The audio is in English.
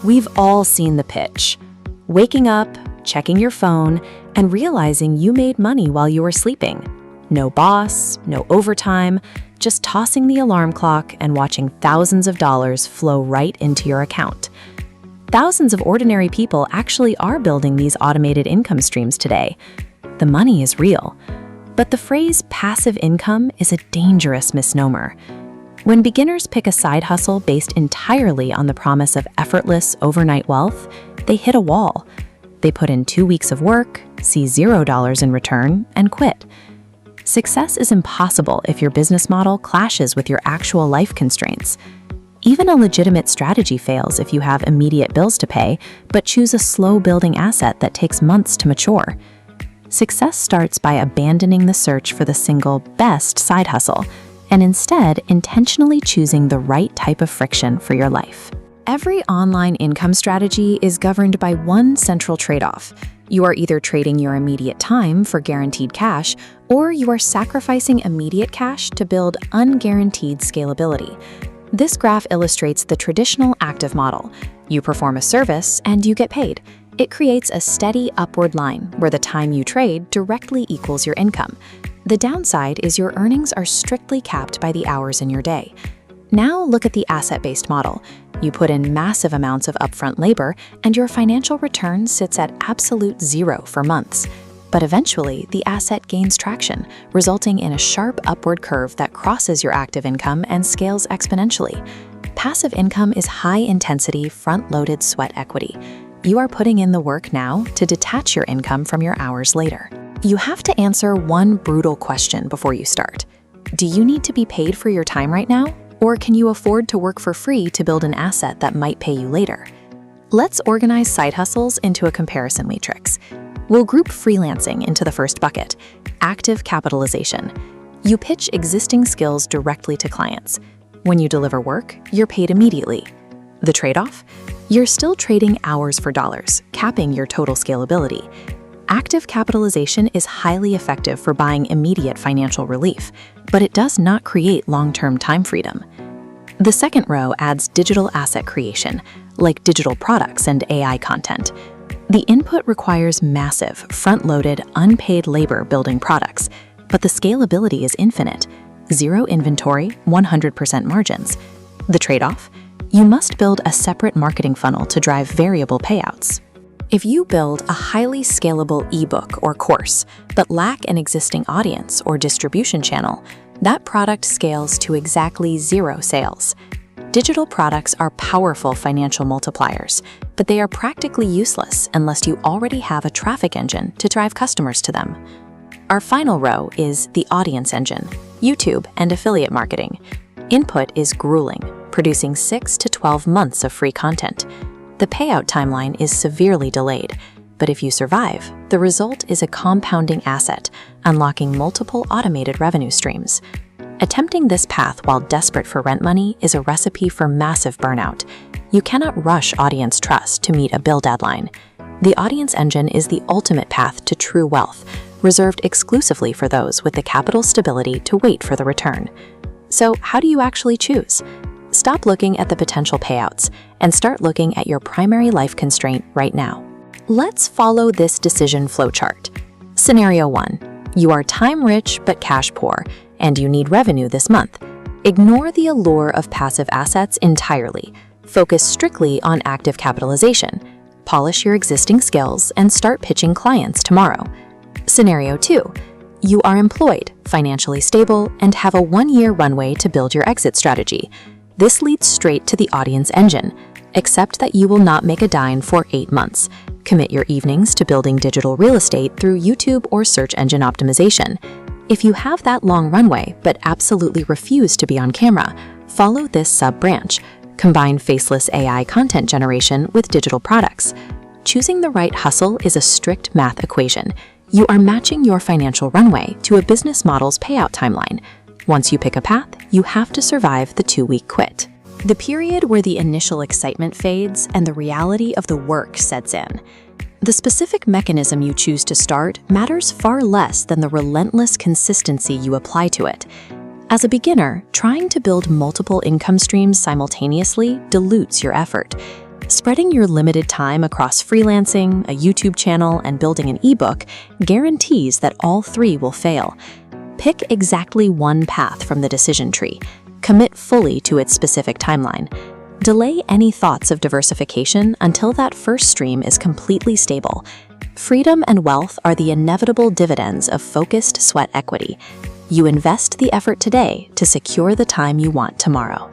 We've all seen the pitch. Waking up, checking your phone, and realizing you made money while you were sleeping. No boss, no overtime, just tossing the alarm clock and watching thousands of dollars flow right into your account. Thousands of ordinary people actually are building these automated income streams today. The money is real. But the phrase passive income is a dangerous misnomer. When beginners pick a side hustle based entirely on the promise of effortless overnight wealth, they hit a wall. They put in 2 weeks of work, see $0 in return, and quit. Success is impossible if your business model clashes with your actual life constraints. Even a legitimate strategy fails if you have immediate bills to pay, but choose a slow-building asset that takes months to mature. Success starts by abandoning the search for the single best side hustle, and instead intentionally choosing the right type of friction for your life. Every online income strategy is governed by one central trade-off. You are either trading your immediate time for guaranteed cash, or you are sacrificing immediate cash to build unguaranteed scalability. This graph illustrates the traditional active model. You perform a service and you get paid. It creates a steady upward line where the time you trade directly equals your income. The downside is your earnings are strictly capped by the hours in your day. Now look at the asset-based model. You put in massive amounts of upfront labor, and your financial return sits at absolute zero for months. But eventually, the asset gains traction, resulting in a sharp upward curve that crosses your active income and scales exponentially. Passive income is high-intensity, front-loaded sweat equity. You are putting in the work now to detach your income from your hours later. You have to answer one brutal question before you start. Do you need to be paid for your time right now? Or can you afford to work for free to build an asset that might pay you later? Let's organize side hustles into a comparison matrix. We'll group freelancing into the first bucket, active capitalization. You pitch existing skills directly to clients. When you deliver work, you're paid immediately. The trade-off? You're still trading hours for dollars, capping your total scalability. Active capitalization is highly effective for buying immediate financial relief, but it does not create long-term time freedom. The second row adds digital asset creation, like digital products and AI content. The input requires massive, front-loaded, unpaid labor building products, but the scalability is infinite. Zero inventory, 100% margins. The trade-off? You must build a separate marketing funnel to drive variable payouts. If you build a highly scalable ebook or course, but lack an existing audience or distribution channel, that product scales to exactly zero sales. Digital products are powerful financial multipliers, but they are practically useless unless you already have a traffic engine to drive customers to them. Our final row is the audience engine, YouTube and affiliate marketing. Input is grueling, producing 6 to 12 months of free content. The payout timeline is severely delayed, but if you survive, the result is a compounding asset, unlocking multiple automated revenue streams. Attempting this path while desperate for rent money is a recipe for massive burnout. You cannot rush audience trust to meet a bill deadline. The audience engine is the ultimate path to true wealth, reserved exclusively for those with the capital stability to wait for the return. So how do you actually choose? Stop looking at the potential payouts and start looking at your primary life constraint right now. Let's follow this decision flowchart. Scenario 1. You are time-rich but cash-poor, and you need revenue this month. Ignore the allure of passive assets entirely. Focus strictly on active capitalization. Polish your existing skills and start pitching clients tomorrow. Scenario 2. You are employed, financially stable, and have a 1-year runway to build your exit strategy. This leads straight to the audience engine, except that you will not make a dime for 8 months. Commit your evenings to building digital real estate through YouTube or search engine optimization. If you have that long runway but absolutely refuse to be on camera, follow this sub-branch. Combine faceless AI content generation with digital products. Choosing the right hustle is a strict math equation. You are matching your financial runway to a business model's payout timeline. Once you pick a path, you have to survive the 2-week quit. The period where the initial excitement fades and the reality of the work sets in. The specific mechanism you choose to start matters far less than the relentless consistency you apply to it. As a beginner, trying to build multiple income streams simultaneously dilutes your effort. Spreading your limited time across freelancing, a YouTube channel, and building an ebook guarantees that all three will fail. Pick exactly one path from the decision tree. Commit fully to its specific timeline. Delay any thoughts of diversification until that first stream is completely stable. Freedom and wealth are the inevitable dividends of focused sweat equity. You invest the effort today to secure the time you want tomorrow.